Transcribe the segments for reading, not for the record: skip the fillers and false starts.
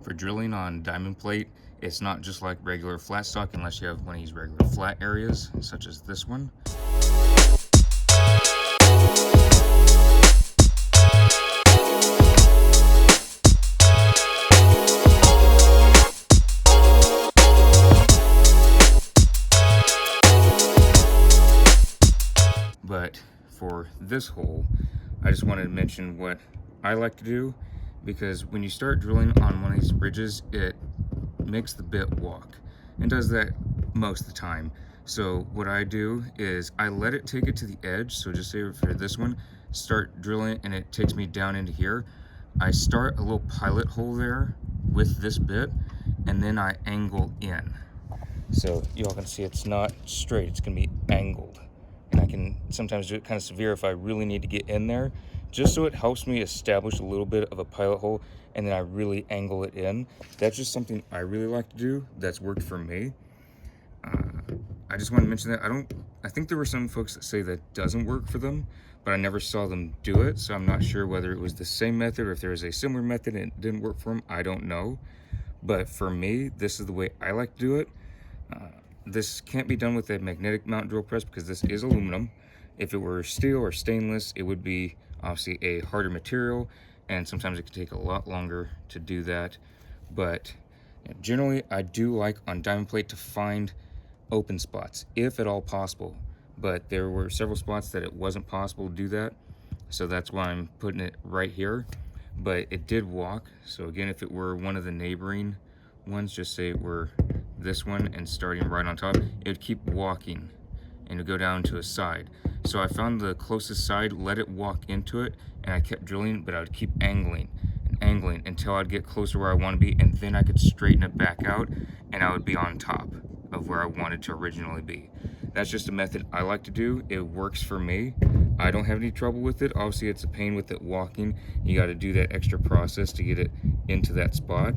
For drilling on diamond plate, it's not just like regular flat stock unless you have one of these regular flat areas, such as this one. But for this hole, I just wanted to mention what I like to do, because when you start drilling on one of these ridges, it makes the bit walk, and does that most of the time. So what I do is I let it take it to the edge. So just say for this one, start drilling and it takes me down into here. I start a little pilot hole there with this bit, and then I angle in. So y'all can see it's not straight, it's gonna be angled. And I can sometimes do it kind of severe if I really need to get in there, just so it helps me establish a little bit of a pilot hole, and then I really angle it in. That's just something I really like to do. That's worked for me. I just want to mention that I think there were some folks that say that doesn't work for them, but I never saw them do it. So I'm not sure whether it was the same method or if there was a similar method and it didn't work for them. I don't know. But for me, this is the way I like to do it. This can't be done with a magnetic mount drill press because this is aluminum. If it were steel or stainless, it would be obviously a harder material, and sometimes it can take a lot longer to do that. But generally, I do like on diamond plate to find open spots, if at all possible. But there were several spots that it wasn't possible to do that, so that's why I'm putting it right here. But it did walk. So again, if it were one of the neighboring ones, just say it were this one and starting right on top, it would keep walking and it would go down to a side. So I found the closest side, let it walk into it, and I kept drilling, but I would keep angling and angling until I'd get closer where I want to be, and then I could straighten it back out and I would be on top of where I wanted to originally be. That's just a method I like to do. It works for me. I don't have any trouble with it. Obviously it's a pain with it walking. You got to do that extra process to get it into that spot,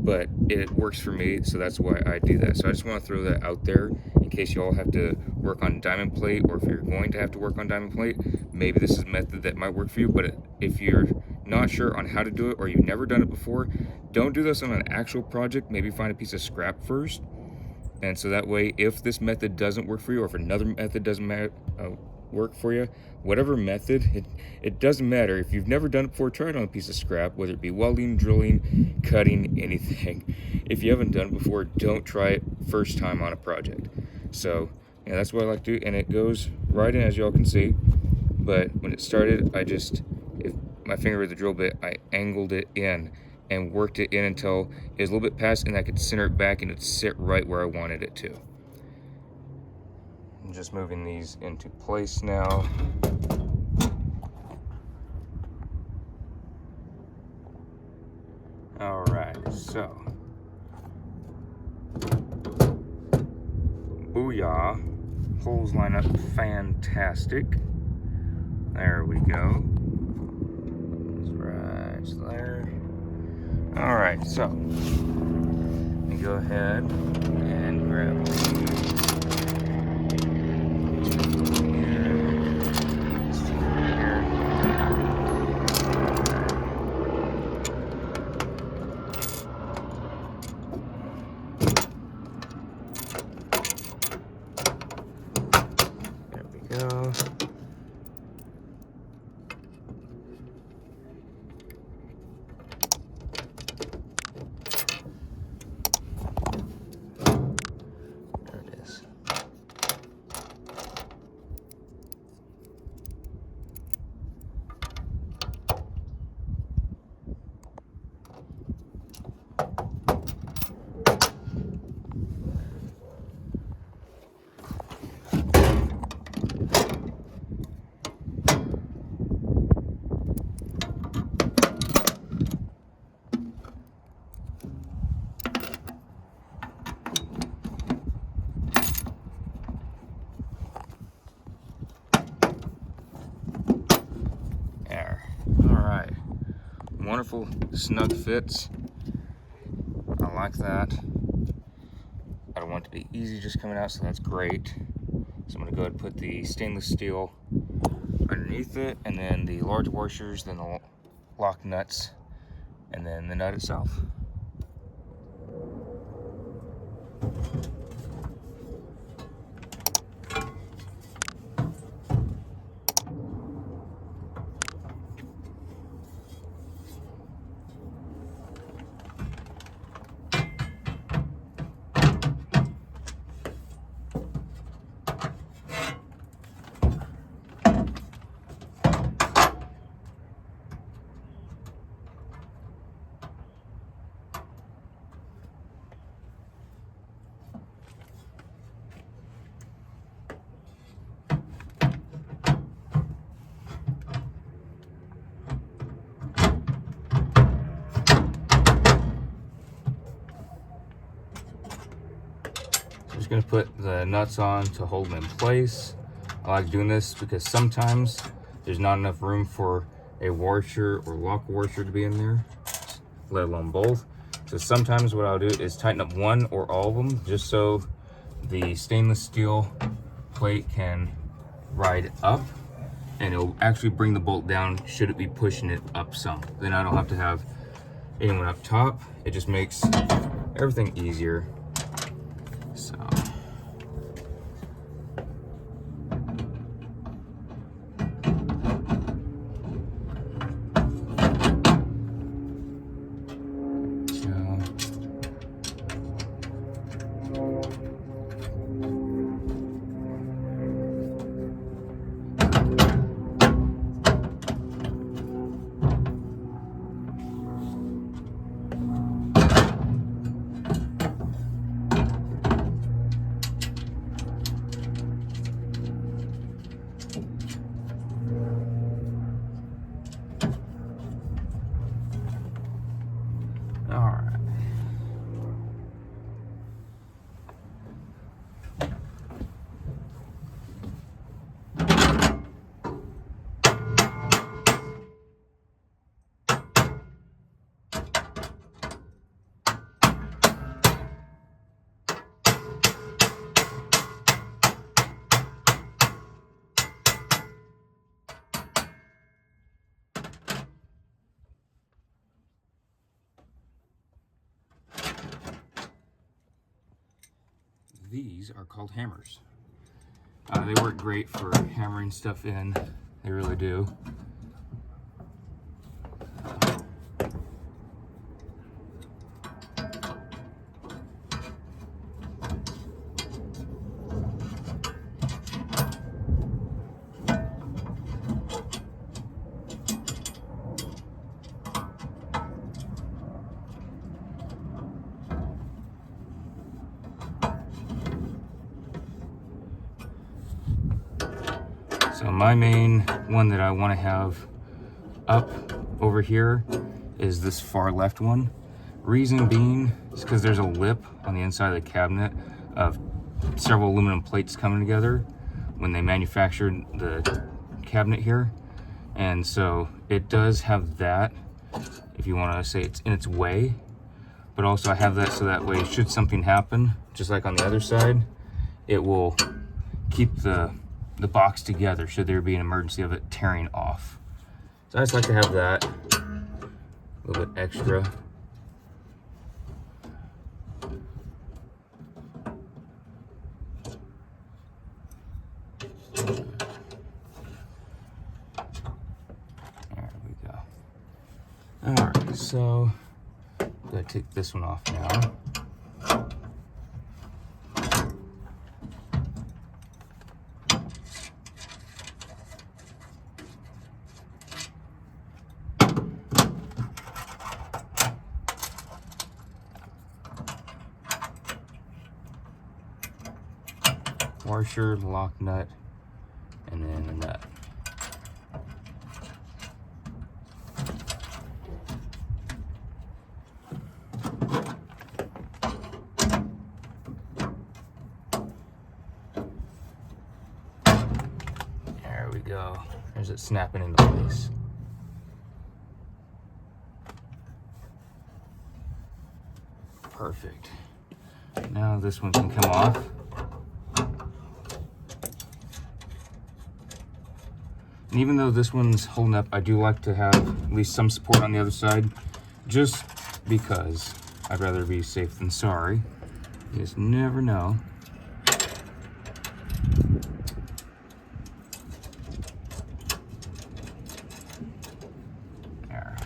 but it works for me, so that's why I do that. So I just want to throw that out there in case you all have to work on diamond plate, or if you're going to have to work on diamond plate, maybe this is a method that might work for you. But if you're not sure on how to do it, or you've never done it before, don't do this on an actual project. Maybe find a piece of scrap first, and so that way, if this method doesn't work for you, or if another method doesn't work for you, whatever method, it doesn't matter. If you've never done it before, try it on a piece of scrap, whether it be welding, drilling, cutting, anything. If you haven't done it before, don't try it first time on a project. So yeah, that's what I like to do, and it goes right in, as y'all can see. But when it started, if my finger with the drill bit, I angled it in and worked it in until it was a little bit past, and I could center it back and it'd sit right where I wanted it to. I'm just moving these into place now. All right, so booyah, holes line up fantastic. There we go. It's right there. All right, so let me go ahead and grab go. There it is. Alright, wonderful snug fits. I like that. I don't want it to be easy just coming out, so that's great. So I'm going to go ahead and put the stainless steel underneath it, and then the large washers, then the lock nuts, and then the nut itself. Just gonna put the nuts on to hold them in place. I like doing this because sometimes there's not enough room for a washer or lock washer to be in there, let alone both. So sometimes what I'll do is tighten up one or all of them just so the stainless steel plate can ride up, and it'll actually bring the bolt down should it be pushing it up some. Then I don't have to have anyone up top. It just makes everything easier. So these are called hammers. They work great for hammering stuff in. They really do. So my main one that I want to have up over here is this far left one. Reason being is because there's a lip on the inside of the cabinet of several aluminum plates coming together when they manufactured the cabinet here. And so it does have that, if you want to say it's in its way, but also I have that so that way should something happen, just like on the other side, it will keep the box together should there be an emergency of it tearing off. So I just like to have that a little bit extra. There we go. All right, so I'm gonna take this one off now. Washer, lock nut, and then a nut. There we go. There's it snapping into place. Perfect. Now this one can come off. And even though this one's holding up, I do like to have at least some support on the other side, just because I'd rather be safe than sorry. You just never know. There.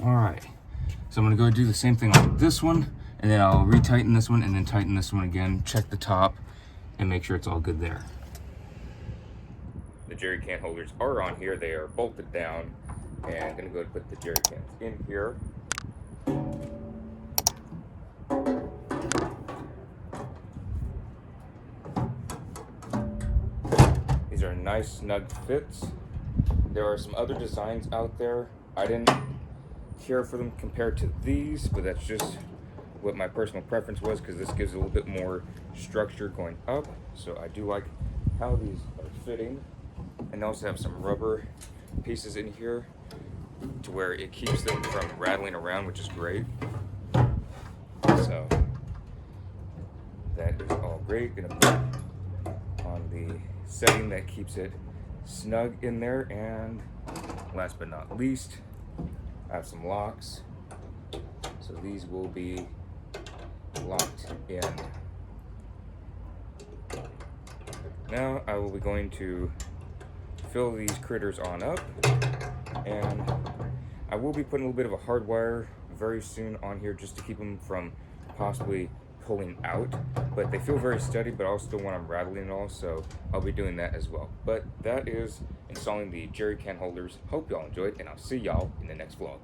All right, so I'm gonna go do the same thing on this one, and then I'll retighten this one and then tighten this one again, check the top, and make sure it's all good there. The jerry can holders are on here. They are bolted down, and I'm gonna go put the jerry cans in here. These are nice snug fits. There are some other designs out there. I didn't care for them compared to these, but that's just what my personal preference was, because this gives a little bit more structure going up. So I do like how these are fitting. And they also have some rubber pieces in here to where it keeps them from rattling around, which is great. So that is all great. Gonna put on the setting that keeps it snug in there. And last but not least, I have some locks. So these will be locked in. Now I will be going to fill these critters on up, and I will be putting a little bit of a hard wire very soon on here just to keep them from possibly pulling out, but they feel very steady, but I also don't want them rattling at all, so I'll be doing that as well. But that is installing the jerry can holders. Hope y'all enjoyed, and I'll see y'all in the next vlog.